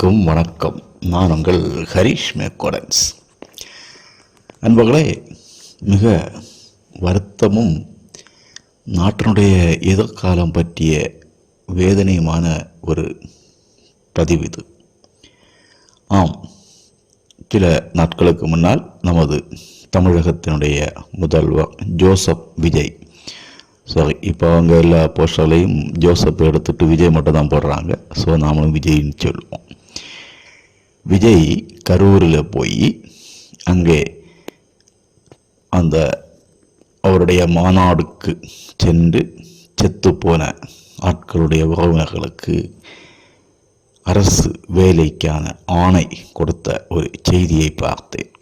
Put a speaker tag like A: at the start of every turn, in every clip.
A: அனைவருக்கும் வணக்கம். நான் உங்கள் ஹரிஷ் மேக்கோடன்ஸ். அன்பர்களே, மிக வருத்தமும் நாட்டினுடைய எதிர்காலம் பற்றிய வேதனையுமான ஒரு பதிவு இது. ஆம், சில நாட்களுக்கு முன்னால் நமது தமிழகத்தினுடைய முதல்வர் ஜோசப் விஜய், இப்போ அவங்க எல்லா போஸ்டர்லையும் ஜோசப் எடுத்துட்டு விஜய் மட்டும் தான் போடுறாங்க. ஸோ நாமளும் விஜய்ன்னு சொல்லுவோம். விஜய் கரூரில் போய் அங்கே அந்த அவருடைய மாநாடுக்கு சென்று செத்துப்போன ஆட்களுடைய உறவினர்களுக்கு அரசு வேலைக்கான ஆணை கொடுத்த ஒரு செய்தியை பார்த்தேன்.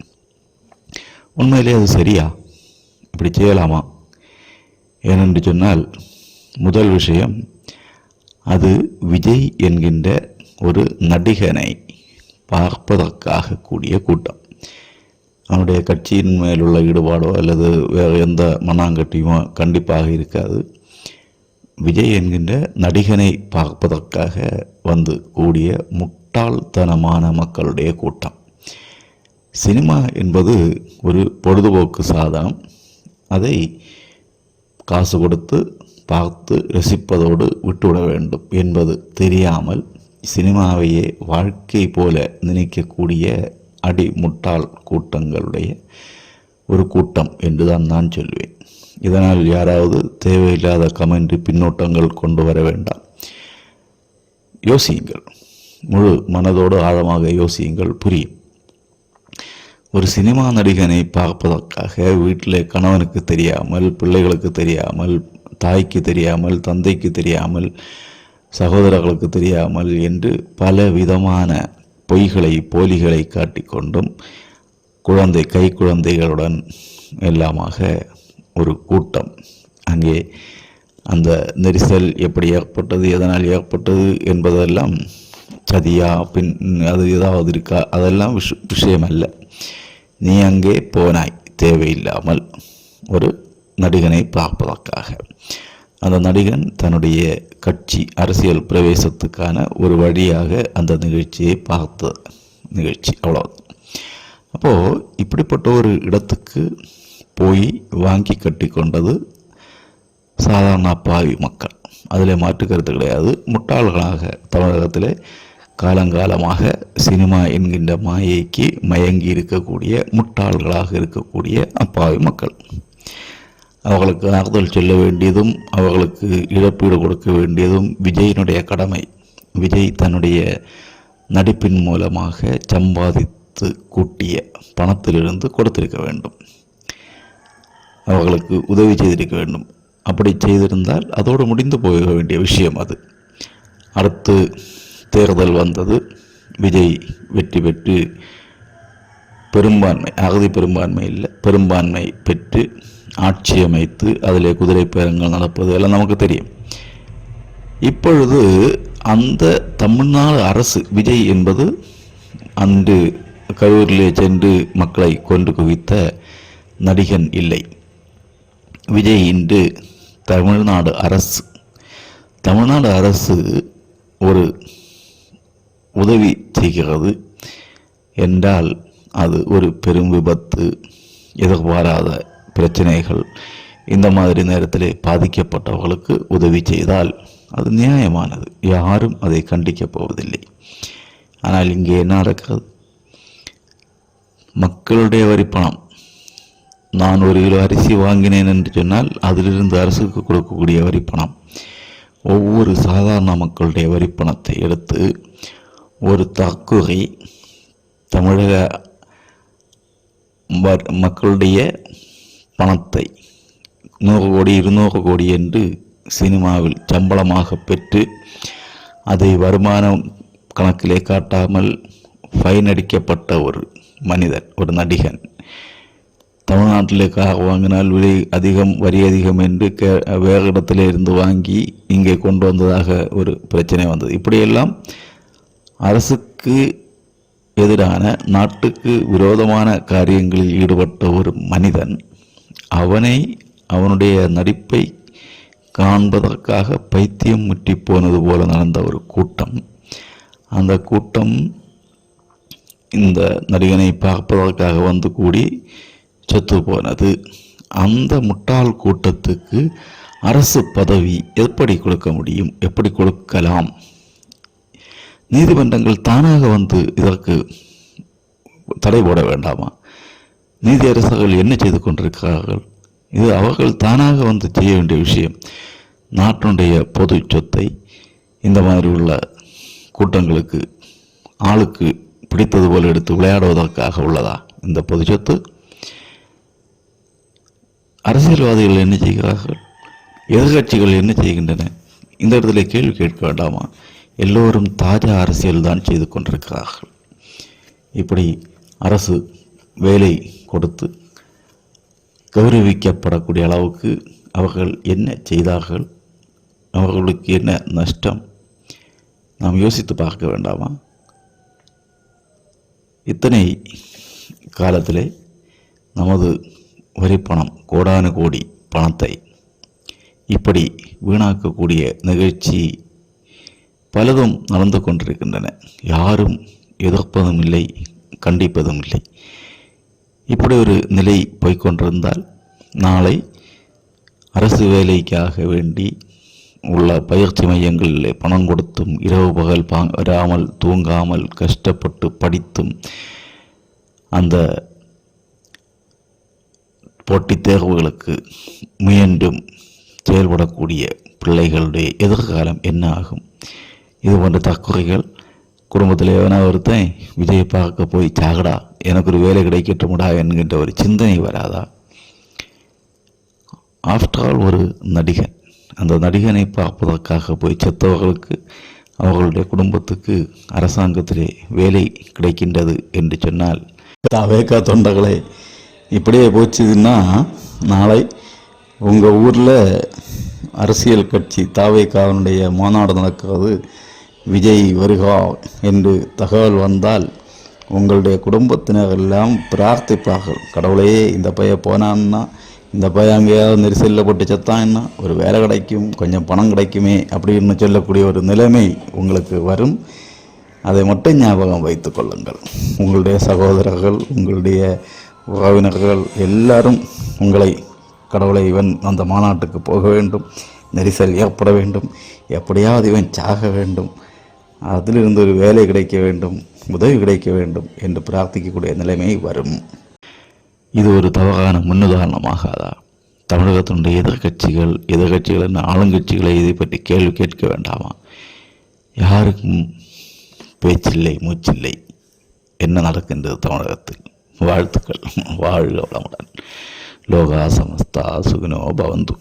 A: உண்மையிலே அது சரியா? இப்படி செய்யலாமா? ஏனென்று சொன்னால், முதல் விஷயம், அது விஜய் என்கின்ற ஒரு நடிகனை பார்ப்பதற்காக கூடிய கூட்டம். அவனுடைய கட்சியின் மேலுள்ள ஈடுபாடோ அல்லது வேறு எந்த மண்ணாங்கட்டியுமோ கண்டிப்பாக இருக்காது. விஜய் என்கின்ற நடிகனை பார்ப்பதற்காக வந்து கூடிய முட்டாள்தனமான மக்களுடைய கூட்டம். சினிமா என்பது ஒரு பொழுதுபோக்கு சாதனம். அதை காசு கொடுத்து பார்த்து ரசிப்பதோடு விட்டுவிட வேண்டும் என்பது தெரியாமல் சினிமாவையே வாழ்க்கை போல நினைக்கக்கூடிய அடிமுட்டாள் கூட்டங்களுடைய ஒரு கூட்டம் என்றுதான் நான் சொல்வேன். இதனால் யாராவது தேவையில்லாத கமெண்ட் பின்னோட்டங்கள் கொண்டு வர வேண்டாம். யோசியுங்கள், முழு மனதோடு ஆழமாக யோசியுங்கள், புரியும். ஒரு சினிமா நடிகனை பார்ப்பதற்காக வீட்டில் கணவனுக்கு தெரியாமல், பிள்ளைகளுக்கு தெரியாமல், தாய்க்கு தெரியாமல், தந்தைக்கு தெரியாமல், சகோதரர்களுக்கு தெரியாமல் என்று பல விதமான பொய்களை போலிகளை காட்டிக்கொண்டும் கை குழந்தைகளுடன் எல்லாமாக ஒரு கூட்டம் அங்கே. அந்த நெரிசல் எப்படி ஏற்பட்டது, எதனால் ஏற்பட்டது என்பதெல்லாம் சதியா, பின் அது ஏதாவது இருக்கா, அதெல்லாம் விஷயம் அல்ல. நீ அங்கே போனாய் தேவையில்லாமல் ஒரு நடிகனை பார்ப்பதற்காக. அந்த நடிகன் தன்னுடைய கட்சி அரசியல் பிரவேசத்துக்கான ஒரு வழியாக அந்த நிகழ்ச்சியை பார்த்த நிகழ்ச்சி, அவ்வளவு. அப்போது இப்படிப்பட்ட ஒரு இடத்துக்கு போய் வாங்கி கட்டி கொண்டது சாதாரண பாவி மக்கள். அதில் மாற்று கருத்து கிடையாது. முட்டாள்களாக தமிழகத்தில் காலங்காலமாக சினிமா என்கின்ற மாயைக்கு மயங்கி இருக்கக்கூடிய முட்டாள்களாக இருக்கக்கூடிய அப்பாவி மக்கள். அவர்களுக்கு ஆறுதல் சொல்ல வேண்டியதும் அவர்களுக்கு இழப்பீடு கொடுக்க வேண்டியதும் விஜயினுடைய கடமை. விஜய் தன்னுடைய நடிப்பின் மூலமாக சம்பாதித்து கூட்டிய பணத்திலிருந்து கொடுத்திருக்க வேண்டும். அவர்களுக்கு உதவி செய்திருக்க வேண்டும். அப்படி செய்திருந்தால் அதோடு முடிந்து போக வேண்டிய விஷயம் அது. அடுத்து தேர்தல் வந்தது. விஜய் வெற்றி பெற்று பெரும்பான்மை, அகதி பெரும்பான்மை இல்லை, பெரும்பான்மை பெற்று ஆட்சி அமைத்து அதிலே குதிரை பேரங்கள் நடப்பது எல்லாம் நமக்கு தெரியும். இப்பொழுது அந்த தமிழ்நாடு அரசு, விஜய் என்பது அன்று கரூரிலே சென்று மக்களை கொன்று குவித்த நடிகன் இல்லை. விஜய் இன்று தமிழ்நாடு அரசு ஒரு உதவி செய்கிறது என்றால் அது ஒரு பெரும் விபத்து, எதிர்பாராத பிரச்சனைகள், இந்த மாதிரி நேரத்தில் பாதிக்கப்பட்டவர்களுக்கு உதவி செய்தால் அது நியாயமானது. யாரும் அதை கண்டிக்கப் போவதில்லை. ஆனால் இங்கே என்ன நடக்கிறது? மக்களுடைய வரிப்பணம். நான் 1 கிலோ அரிசி வாங்கினேன் என்று சொன்னால் அதிலிருந்து அரசுக்கு கொடுக்கக்கூடிய வரிப்பணம், ஒவ்வொரு சாதாரண மக்களுடைய வரிப்பணத்தை எடுத்து ஒரு தற்கொலை தமிழக மக்களுடைய பணத்தை 100 கோடி 200 கோடி என்று சினிமாவில் சம்பளமாக பெற்று அதை வருமானம் கணக்கிலே காட்டாமல் ஃபைன் அடிக்கப்பட்ட ஒரு மனிதன், ஒரு நடிகன், தமிழ்நாட்டிலே கார் வாங்கினால் விலை அதிகம், வரி அதிகம் என்று வேறு இடத்துல இருந்து வாங்கி இங்கே கொண்டு வந்ததாக ஒரு பிரச்சனை வந்தது. இப்படியெல்லாம் அரசுக்கு எதிரான, நாட்டுக்கு விரோதமான காரியங்களில் ஈடுபட்ட ஒரு மனிதன், அவனுடைய நடிப்பை காண்பதற்காக பைத்தியம் முற்றி போனது போல நடந்த ஒரு கூட்டம் அந்த கூட்டம் இந்த நடிகனை பார்ப்பதற்காக வந்து கூடி செத்து போனது. அந்த முட்டாள் கூட்டத்துக்கு அரசு பதவி எப்படி கொடுக்க முடியும்? எப்படி கொடுக்கலாம்? நீதிமன்றங்கள் தானாக வந்து இதற்கு தடை போட வேண்டாமா? நீதியரசர்கள் என்ன செய்து கொண்டிருக்கிறார்கள்? இது அவர்கள் தானாக வந்து செய்ய வேண்டிய விஷயம். நாட்டினுடைய பொது சொத்தை இந்த மாதிரி உள்ள கூட்டங்களுக்கு ஆளுக்கு பிடித்தது போல எடுத்து விளையாடுவதற்காக உள்ளதா இந்த பொது சொத்து? அரசியல்வாதிகள் என்ன செய்கிறார்கள்? எதிர்கட்சிகள் என்ன செய்கின்றன? இந்த இடத்துல கேள்வி கேட்க வேண்டாமா? எல்லோரும் தாஜா அரசியல் தான் செய்து கொண்டிருக்கிறார்கள். இப்படி அரசு வேலை கொடுத்து கௌரவிக்கப்படக்கூடிய அளவுக்கு அவர்கள் என்ன செய்தார்கள்? அவர்களுக்கு என்ன நஷ்டம்? நாம் யோசித்து பார்க்க வேண்டாமா? இத்தனை காலத்திலே நமது வரிப்பணம், கோடானு கோடி பணத்தை இப்படி வீணாக்கக்கூடிய நிகழ்ச்சி பலதும் நடந்து கொண்டிருக்கின்றன. யாரும் எதிர்ப்பதும் இல்லை, கண்டிப்பதும் இல்லை. இப்படி ஒரு நிலை போய்கொண்டிருந்தால் நாளை அரசு வேலைக்காக வேண்டி உள்ள பயிற்சி மையங்களில் பணம் கொடுத்தும் இரவு பகல் வராமல் தூங்காமல் கஷ்டப்பட்டு படித்தும் அந்த போட்டித் தேர்வுகளுக்கு முயன்றும் செயல்படக்கூடிய பிள்ளைகளுடைய எதிர்காலம் என்ன ஆகும்? இது போன்ற தற்கொலைகள் குடும்பத்தில் எவனா ஒருத்தன் விஜயை பார்க்க போய் சாகடா, எனக்கு ஒரு வேலை கிடைக்கட்டும்டா என்கின்ற ஒரு சிந்தனை வராதா? ஆஃப்டர் ஆல் ஒரு நடிகன், அந்த நடிகனை பார்ப்பதற்காக போய் செத்தவர்களுக்கு அவர்களுடைய குடும்பத்துக்கு அரசாங்கத்திலே வேலை கிடைக்கின்றது என்று சொன்னால் தாவேக்கா தொண்டர்களே, இப்படியே போச்சுதுன்னா நாளை உங்கள் ஊரில் அரசியல் கட்சி தாவேக்காவினுடைய மாநாடு நடக்கிறது, விஜய் வருகா என்று தகவல் வந்தால் உங்களுடைய குடும்பத்தினர் எல்லாம் பிரார்த்திப்பார்கள். கடவுளே, இந்த பையன் போனான்னா, இந்த பையன் அங்கேயாவது நெரிசலில் போட்டு செத்தான்னா ஒரு வேலை கிடைக்கும், கொஞ்சம் பணம் கிடைக்குமே அப்படின்னு சொல்லக்கூடிய ஒரு நிலைமை உங்களுக்கு வரும். அதை மட்டும் ஞாபகம் வைத்து கொள்ளுங்கள். உங்களுடைய சகோதரர்கள், உங்களுடைய உறவினர்கள் எல்லாரும் உங்களை, கடவுளை இவன் அந்த மாநாட்டுக்கு போக வேண்டும், நெரிசல் ஏற்பட வேண்டும், எப்படியாவது இவன் சாக வேண்டும், அதிலிருந்து ஒரு வேலை கிடைக்க வேண்டும், உதவி கிடைக்க வேண்டும் என்று பிரார்த்திக்கக்கூடிய நிலைமை வரும். இது ஒரு தவறான முன்னுதாரணமாகாதா? தமிழகத்தினுடைய எதிர்கட்சிகள் என்ன ஆளுங்கட்சிகளை இதை பற்றி கேள்வி கேட்க வேண்டாமா? யாருக்கும் பேச்சில்லை, மூச்சில்லை. என்ன நடக்கின்றது தமிழகத்தில்? வாழ்த்துக்கள். வாழ்க வளமுடன். லோகா சமஸ்தா சுகினோ பவந்து.